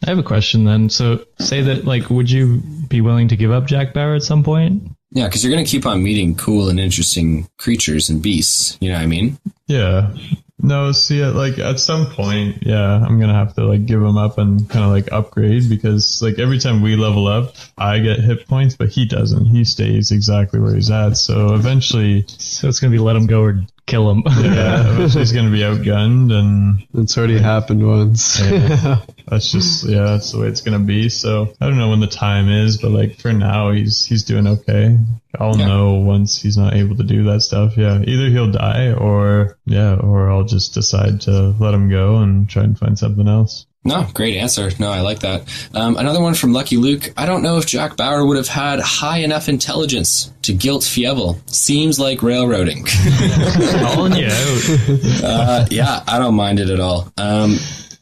I have a question then. So say that, would you be willing to give up Jack Bauer at some point? Yeah, because you're going to keep on meeting cool and interesting creatures and beasts. You know what I mean? Yeah. No, see, like at some point, yeah, I'm gonna have to like give him up and kind of like upgrade, because like every time we level up, I get hit points, but he doesn't. He stays exactly where he's at. So eventually, So it's gonna be let him go or kill him. yeah, eventually he's gonna be outgunned, and It's already happened once. yeah, that's the way it's gonna be. So I don't know when the time is, but like for now, he's doing okay. I'll know once he's not able to do that stuff. Yeah, either he'll die or I'll just decide to let him go and try and find something else. No, great answer. No, I like that. Another one from Lucky Luke. I don't know if Jack Bauer would have had high enough intelligence to guilt Fievel. Seems like railroading. Calling you out. Yeah, I don't mind it at all.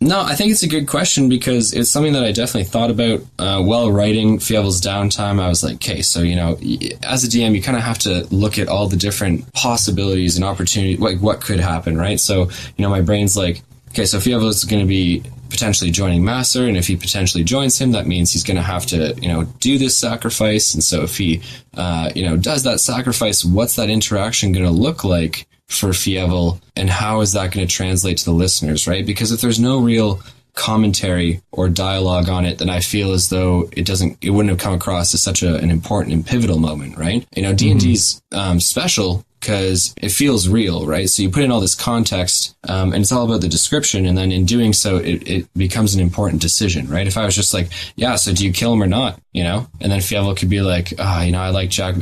No, I think it's a good question because it's something that I definitely thought about while writing Fievel's Downtime. I was like, okay, so, as a DM, you kind of have to look at all the different possibilities and opportunities, like what could happen, right? So, my brain's like, okay, so Fievel is going to be potentially joining Master, and if he potentially joins him, that means he's going to have to, do this sacrifice. And so if he, does that sacrifice, what's that interaction going to look like for Fievel, and how is that going to translate to the listeners, right? Because if there's no real commentary or dialogue on it, then I feel as though it wouldn't have come across as such an important and pivotal moment, right? D&D's special because it feels real, right? So you put in all this context, and it's all about the description, and then in doing so, it becomes an important decision, right? If I was just like, yeah, so do you kill him or not, and then Fievel could be like, I like Jack,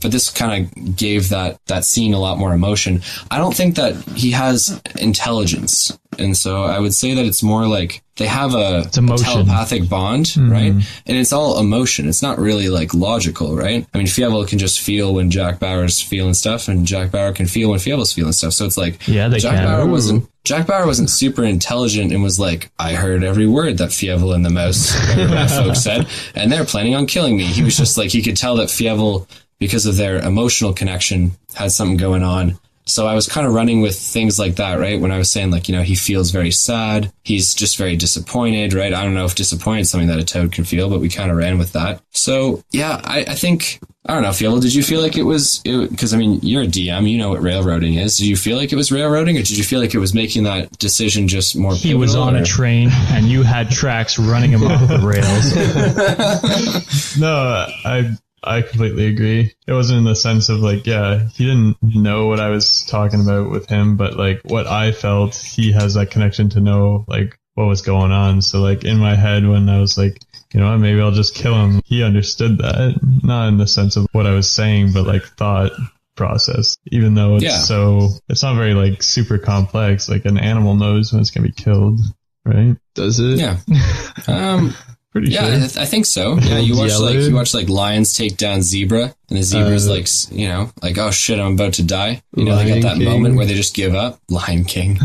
but this kind of gave that scene a lot more emotion. I don't think that he has intelligence. And so I would say that it's more like they have a telepathic bond, right? And it's all emotion. It's not really like logical, right? I mean, Fievel can just feel when Jack Bauer's feeling stuff, and Jack Bauer can feel when Fievel's feeling stuff. So it's like, Jack Bauer wasn't super intelligent and was like, I heard every word that Fievel and the mouse folks said, and they're planning on killing me. He was just like, he could tell that Fievel, because of their emotional connection, had something going on. So I was kind of running with things like that, right? When I was saying, like, he feels very sad. He's just very disappointed, right? I don't know if disappointed is something that a toad can feel, but we kind of ran with that. So, yeah, I think, I don't know, Fievel, did you feel like because, I mean, you're a DM, you know what railroading is. Did you feel like it was railroading, or did you feel like it was making that decision just more pivotal? He was on a train, and you had tracks running him off the rails. No, I completely agree. It wasn't in the sense of like, yeah, he didn't know what I was talking about with him, but like what I felt, he has that connection to know like what was going on. So like in my head when I was like, maybe I'll just kill him, he understood that. Not in the sense of what I was saying, but like thought process, even though it's not very like super complex. Like an animal knows when it's going to be killed, right? Does it? Yeah. Pretty sure. I think so. Yeah, you watch like lions take down zebra, and the zebra's like, like, oh shit, I'm about to die. They got that moment where they just give up. Lion King.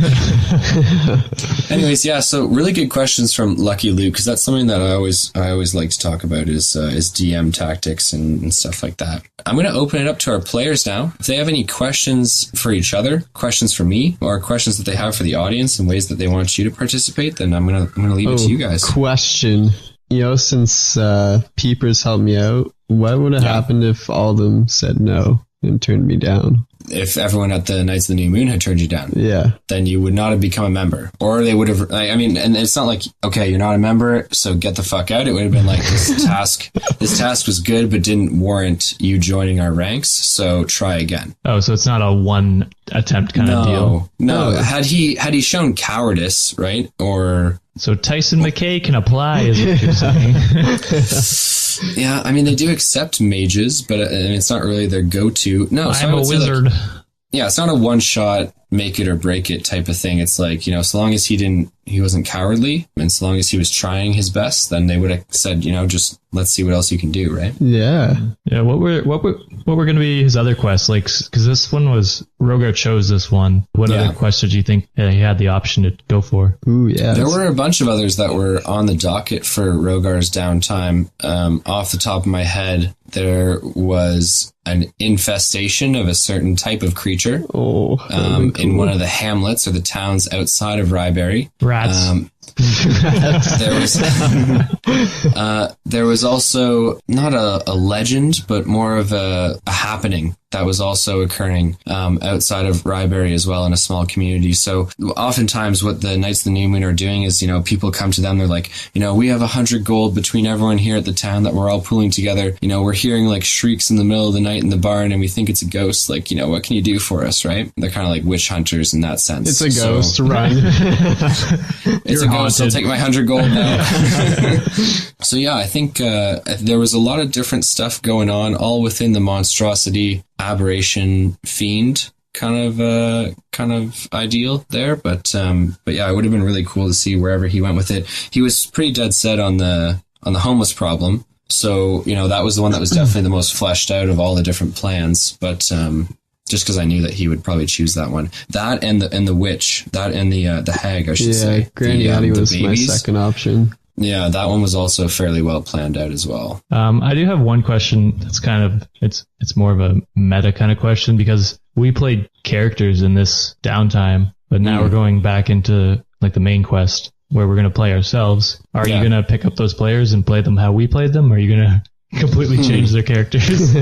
Anyways, yeah. So really good questions from Lucky Luke, because that's something that I always like to talk about is DM tactics and stuff like that. I'm going to open it up to our players now. If they have any questions for each other, questions for me, or questions that they have for the audience and ways that they want you to participate, then I'm gonna leave it to you guys. Question. Since Peepers helped me out, what would have happened if all of them said no and turned me down? If everyone at the Knights of the New Moon had turned you down, then you would not have become a member. Or they would have, and it's not like, okay, you're not a member, so get the fuck out. It would have been like, this task was good, but didn't warrant you joining our ranks, so try again. Oh, so it's not a one attempt kind of deal? No. Had he shown cowardice, right? Or... So Tyson McKay can apply, is what you're saying. Yeah, I mean, they do accept mages, but it's not really their go-to. No, so I'm a wizard. It's not a one-shot, make it or break it type of thing. It's like, so long as he wasn't cowardly, and so long as he was trying his best, then they would have said, just let's see what else you can do, right? Yeah. Yeah, what were going to be his other quests? Like, because this one was, Rogar chose this one. What other quests did you think he had the option to go for? Ooh, yeah. There were a bunch of others that were on the docket for Rogar's Downtime. Off the top of my head, there was an infestation of a certain type of creature in one of the hamlets or the towns outside of Ryberry. Rats. There was also not a legend, but more of a happening that was also occurring outside of Ryberry as well in a small community. So oftentimes what the Knights of the New Moon are doing is, people come to them, they're like, we have 100 gold between everyone here at the town that we're all pooling together. We're hearing like shrieks in the middle of the night in the barn and we think it's a ghost. Like, what can you do for us, right? They're kind of like witch hunters in that sense. It's a ghost, run. It's a ghost, I'll take my 100 gold now. So yeah, I think there was a lot of different stuff going on, all within the monstrosity, aberration, fiend kind of ideal there. But yeah, it would have been really cool to see wherever he went with it. He was pretty dead set on the homeless problem. So, that was the one that was definitely the most fleshed out of all the different plans. But just because I knew that he would probably choose that one. That and the witch. That and the hag, I should say. Yeah, Granny Addie was my second option. Yeah, that one was also fairly well planned out as well. I do have one question that's it's more of a meta kind of question, because we played characters in this downtime, but now we're going back into like the main quest where we're going to play ourselves. Are you going to pick up those players and play them how we played them? Or are you going to completely change their characters?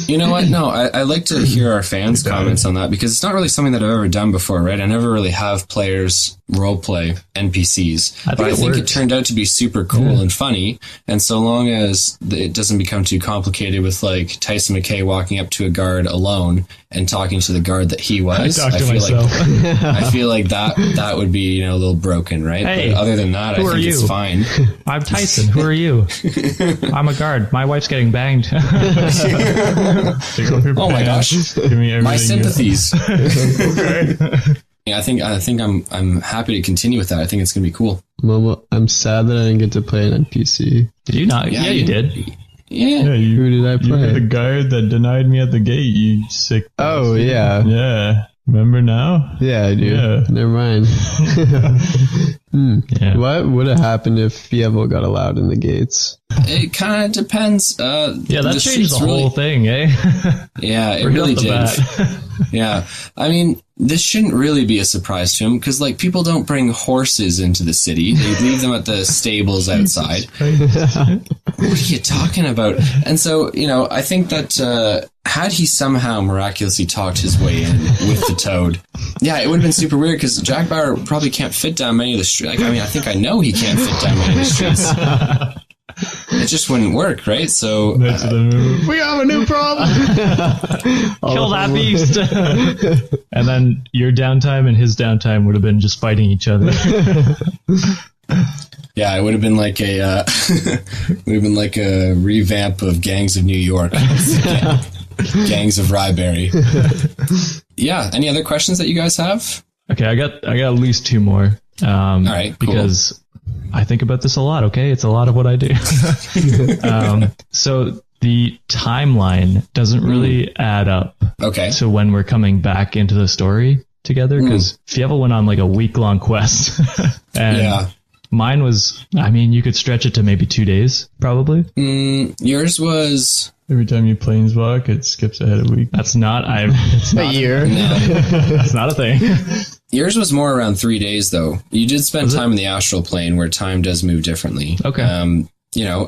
You know what? No, I like to hear our fans' comments on that, because it's not really something that I've ever done before, right? I never really have players roleplay NPCs, but I think it turned out to be super cool and funny. And so long as it doesn't become too complicated with like Tyson McKay walking up to a guard alone and talking to the guard that he was, I feel like that would be a little broken, right? Hey, but other than that, I think it's fine. I'm Tyson. Who are you? I'm a guard. My wife's getting banged. Oh my gosh! Give me my sympathies. Okay. Yeah, I think I'm happy to continue with that. I think it's gonna be cool. Momo, I'm sad that I didn't get to play an NPC. Did you not? Yeah, you did. Yeah. Who did I play? You were the guard that denied me at the gate. You sick. Oh yeah. Yeah. Remember now? Yeah, I do. Yeah. Never mind. Yeah. What would have happened if Fievel got allowed in the gates? It kind of depends. That changed the whole thing, eh? Yeah, it really did. Yeah. I mean, this shouldn't really be a surprise to him, because like people don't bring horses into the city. They leave them at the stables outside. What are you talking about? And so, I think that had he somehow miraculously talked his way in with the toad, yeah, it would have been super weird, because Jack Bauer probably can't fit down many of the streets. Like, I mean, I think I know he can't fit down many of the streets. It just wouldn't work, right? So we have a new problem. Kill that beast. And then your downtime and his downtime would have been just fighting each other. Yeah, it would have been like a revamp of Gangs of New York. Gangs of Ryberry. Yeah. Any other questions that you guys have? Okay, I got at least two more. All right, cool. Because I think about this a lot. Okay, it's a lot of what I do. So the timeline doesn't really add up. Okay. So when we're coming back into the story together, because Fievel went on like a week-long quest, and mine was, I mean, you could stretch it to maybe 2 days, probably. Yours was... Every time you planeswalk, it skips ahead a week. That's not... It's not a year. No. That's not a thing. Yours was more around 3 days, though. You did spend time in the astral plane, where time does move differently. Okay. And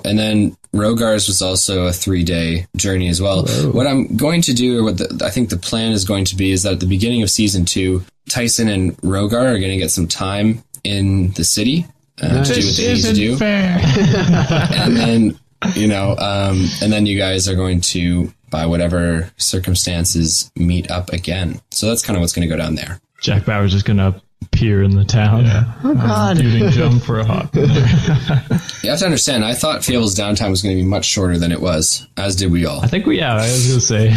then Rogar's was also a 3-day journey as well. Whoa. What I'm going to do, or I think the plan is going to be, is that at the beginning of season 2, Tyson and Rogar are going to get some time in the city to do what they need to do. Fair. And then... and then you guys are going to, by whatever circumstances, meet up again. So that's kind of what's going to go down there. Jack Bauer's just going to appear in the town. Yeah. Oh, God. Shooting jump for a hop. You have to understand, I thought Fievel's downtime was going to be much shorter than it was, as did we all. I think I was going to say.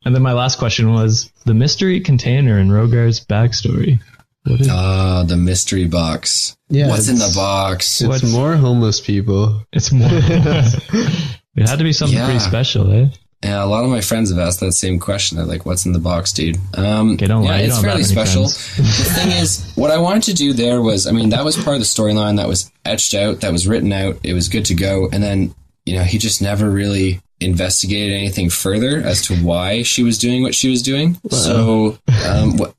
And then my last question was the mystery container in Rogar's backstory. What is the mystery box. Yeah, what's in the box? It's more homeless people. It's more. It had to be something pretty special, eh? Yeah, a lot of my friends have asked that same question. They're like, "What's in the box, dude?" Okay, don't lie. It's fairly special. The thing is, what I wanted to do there was, I mean, that was part of the storyline that was etched out, that was written out. It was good to go, and then he just never really investigated anything further as to why she was doing what she was doing. Wow. So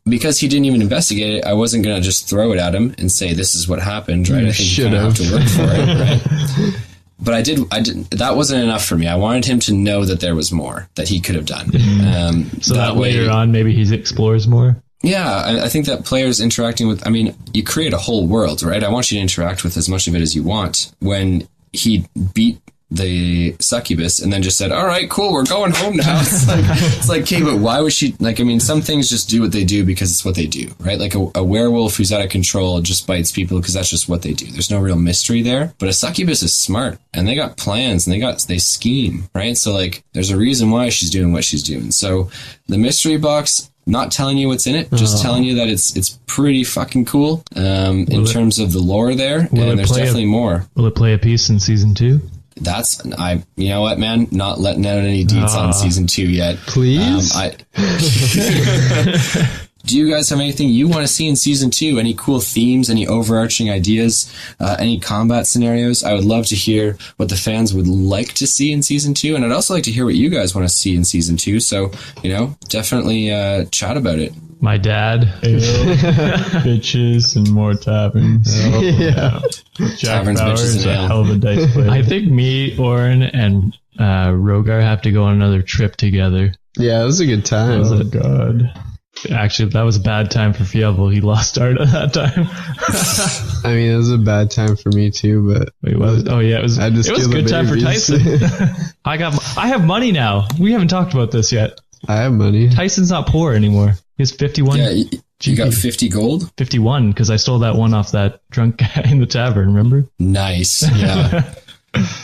because he didn't even investigate it, I wasn't going to just throw it at him and say this is what happened, right? I think you kind of have to work for it, right? But I did. That wasn't enough for me. I wanted him to know that there was more that he could have done. So that later on, maybe he explores more. Yeah, I think that players interacting with, I mean, you create a whole world, right? I want you to interact with as much of it as you want. When he beat the succubus and then just said, all right, cool, we're going home now. It's like, okay, but why was she, like, I mean, some things just do what they do because it's what they do, right? Like a werewolf who's out of control just bites people because that's just what they do. There's no real mystery there. But a succubus is smart and they got plans and they scheme, right? So like, there's a reason why she's doing what she's doing. So the mystery box, not telling you what's in it, just telling you that it's pretty fucking cool in terms of the lore there, and there's definitely more. Will it play a piece in season 2? You know what, man? Not letting out any deets on season 2 yet. Please? Do you guys have anything you want to see in season 2? Any cool themes? Any overarching ideas? Any combat scenarios? I would love to hear what the fans would like to see in season 2, and I'd also like to hear what you guys want to see in season 2. So, definitely chat about it. My dad. Bitches and more taverns. Yeah. Jack Taverns, Bauer bitches, is and a ale. hell of a dice player. I think me, Oren, and Rogar have to go on another trip together. Yeah, it was a good time. Oh, God. Actually, that was a bad time for Fievel. He lost art at that time. I mean, it was a bad time for me too, but Wait, what? Oh yeah, it was. I had to It was a steal the good time for babies. Tyson. I have money now. We haven't talked about this yet. I have money. Tyson's not poor anymore. He has 51. Yeah, you got 50 gold? 51 because I stole that one off that drunk guy in the tavern. Remember? Nice, yeah.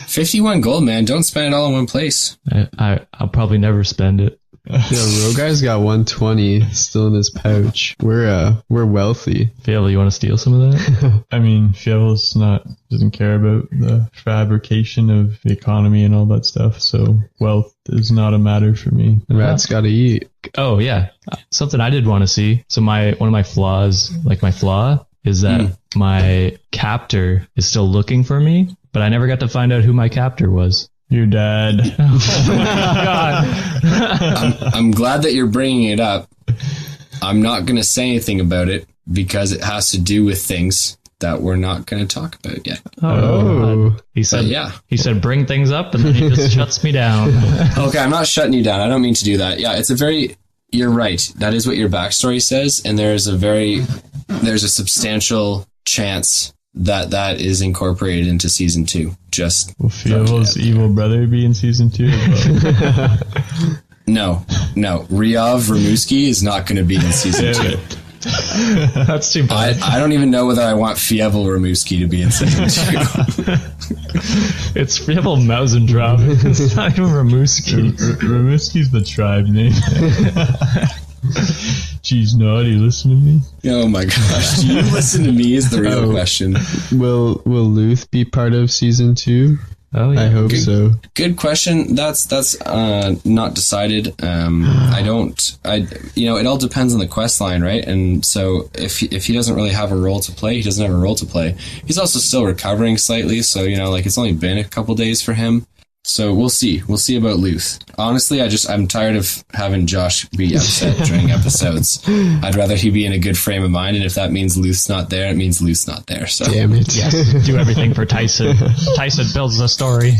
51 gold, man. Don't spend it all in one place. I'll probably never spend it. Yeah, Rogar's got 120 still in his pouch. We're wealthy. Fievel, you want to steal some of that? I mean, Fievel's doesn't care about the fabrication of the economy and all that stuff, so wealth is not a matter for me. Rats gotta eat. Oh yeah, something I did want to see. So one of my flaws, like my flaw, is that my captor is still looking for me, but I never got to find out who my captor was. Your dad. Oh my god! I'm glad that you're bringing it up. I'm not going to say anything about it because it has to do with things that we're not going to talk about yet. Oh. He said, But yeah. He said, bring things up, and then he just shuts me down. Okay, I'm not shutting you down. I don't mean to do that. Yeah, you're right. That is what your backstory says, and there's a substantial chance that is incorporated into season 2. Just Will Fievel's evil brother be in season 2? no. Ryav Ramuski is not going to be in season 2. That's too bad. I don't even know whether I want Fievel Ramuski to be in season 2. It's Fievel Mousentrouve. It's not even Ramuski. Ramuski's the tribe name. Jeez, naughty, listen to me. Oh my gosh. Do you listen to me is the real question. Will Luth be part of season 2? Oh yeah. I hope so. Good question. That's not decided. It all depends on the quest line, right? And so if he doesn't really have a role to play, he doesn't have a role to play. He's also still recovering slightly, so it's only been a couple days for him. So we'll see. We'll see about Luth. Honestly, I'm tired of having Josh be upset during episodes. I'd rather he be in a good frame of mind, and if that means Luth's not there, it means Luth's not there. So Damn it. Yes, do everything for Tyson. Tyson builds the story.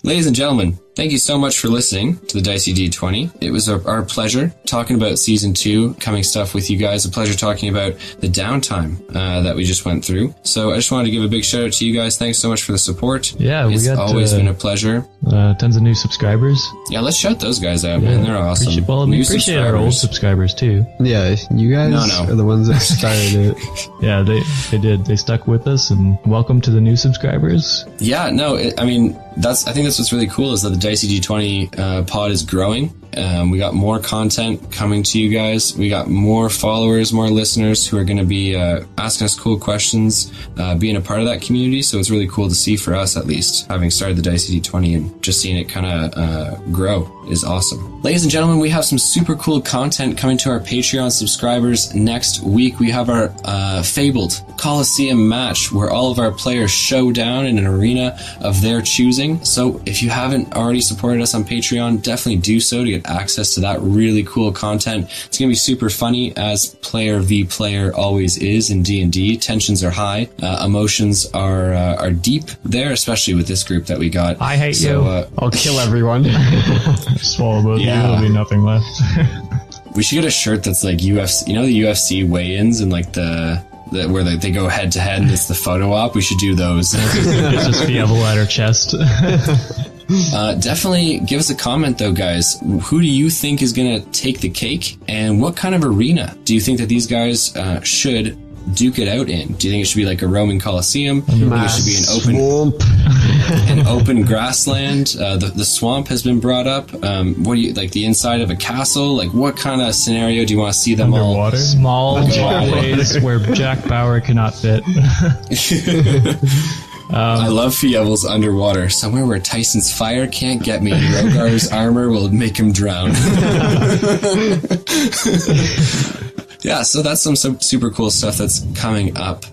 Ladies and gentlemen, thank you so much for listening to the Dicey D20. It was our pleasure talking about season 2, coming stuff with you guys. A pleasure talking about the downtime that we just went through. So I just wanted to give a big shout out to you guys. Thanks so much for the support. Yeah, it's always been a pleasure. Tons of new subscribers. Yeah, let's shout those guys out, man. They're awesome. We appreciate our old subscribers too. Yeah, you guys are the ones that started it. Yeah, they did. They stuck with us, and welcome to the new subscribers. Yeah, no, I think that's what's really cool is that the Dicey D20 pod is growing. We got more content coming to you guys. We got more followers, more listeners who are going to be asking us cool questions, being a part of that community. So it's really cool to see for us, at least, having started the Dicey D20 and just seeing it kind of grow is awesome. Ladies and gentlemen, we have some super cool content coming to our Patreon subscribers next week. We have our fabled Coliseum match where all of our players show down in an arena of their choosing. supporting. So if you haven't already supported us on Patreon, definitely do so to get access to that really cool content. It's going to be super funny, as player v player always is in D&D. Tensions are high. Emotions are deep there, especially with this group that we got. I hate you. I'll kill everyone. Swallow both. Yeah. There'll be nothing left. We should get a shirt that's like UFC. You know the UFC weigh-ins and like where they go head to head and it's the photo op. We should do those. It's just Fievel at her chest. Definitely give us a comment though, guys. Who do you think is going to take the cake, and what kind of arena do you think that these guys should duke it out in? Do you think it should be like a Roman Coliseum? Do you think it should be an open grassland? The swamp has been brought up. What do you like? The inside of a castle? Like, what kind of scenario do you want to see them Underwater? all? Small ways where Jack Bauer cannot fit. I love Fievel's underwater. Somewhere where Tyson's fire can't get me. Rogar's armor will make him drown. Yeah, so that's some super cool stuff that's coming up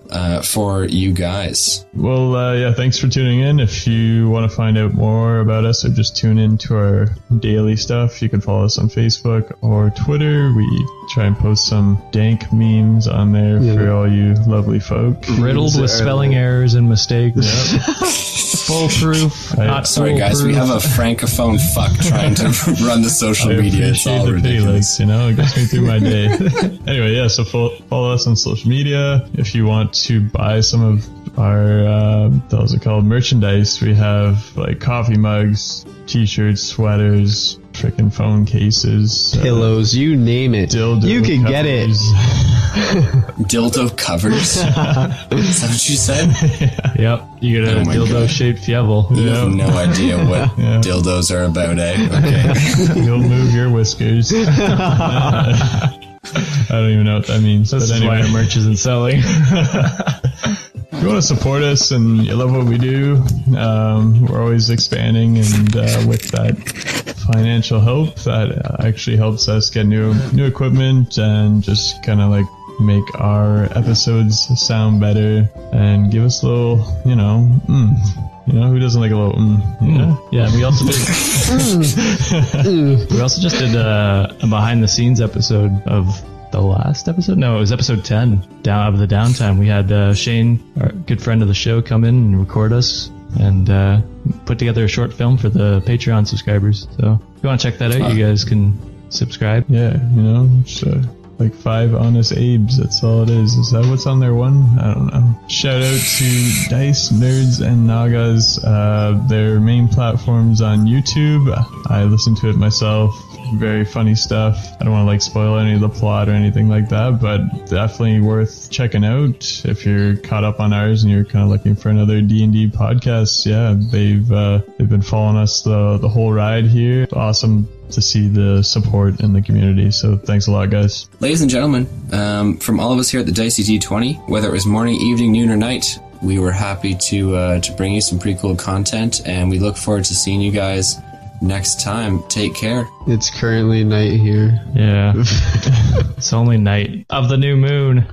for you guys. Well, yeah, thanks for tuning in. If you want to find out more about us or just tune in to our daily stuff, you can follow us on Facebook or Twitter. We try and post some dank memes on there for all you lovely folk. Riddled with spelling errors and mistakes. Yep. Foolproof. Not Sorry, guys, we have a francophone fuck trying to run the social media. It's all ridiculous. You know, it gets me through my day. Anyway, yeah, so follow us on social media. If you want to buy some of our, those are called merchandise, we have like coffee mugs, t-shirts, sweaters, freaking phone cases, pillows, you name it. Dildo you can covers. Get it. Dildo covers? Is that what you said? Yep. You get a dildo-shaped Fievel. You have no idea what dildos are about, eh? Okay. You'll move your whiskers. I don't even know what that means. That's but anyway, why our merch isn't selling. If you want to support us and you love what we do, we're always expanding, and with that financial help, that actually helps us get new equipment and just kind of like make our episodes sound better and give us a little, who doesn't like a little Yeah, we also did. We also just did a behind the scenes episode of the last episode. No, it was episode 10 of the Downtime. We had Shane, our good friend of the show, come in and record us and put together a short film for the Patreon subscribers. So if you want to check that out, you guys can subscribe. Yeah, it's like 5 honest Abes. That's all it is. Is that what's on their one? I don't know. Shout out to Dice, Nerds, and Nagas. Their main platforms on YouTube. I listen to it myself. Very funny stuff. I don't want to spoil any of the plot or anything like that, but definitely worth checking out if you're caught up on ours and you're kind of looking for another D&D podcast. Yeah, they've been following us the whole ride here. It's awesome to see the support in the community. So thanks a lot, guys. Ladies and gentlemen, from all of us here at the Dicey D20, whether it was morning, evening, noon, or night, we were happy to bring you some pretty cool content, and we look forward to seeing you guys next time. Take care. It's currently night here. Yeah. It's only night of the new moon.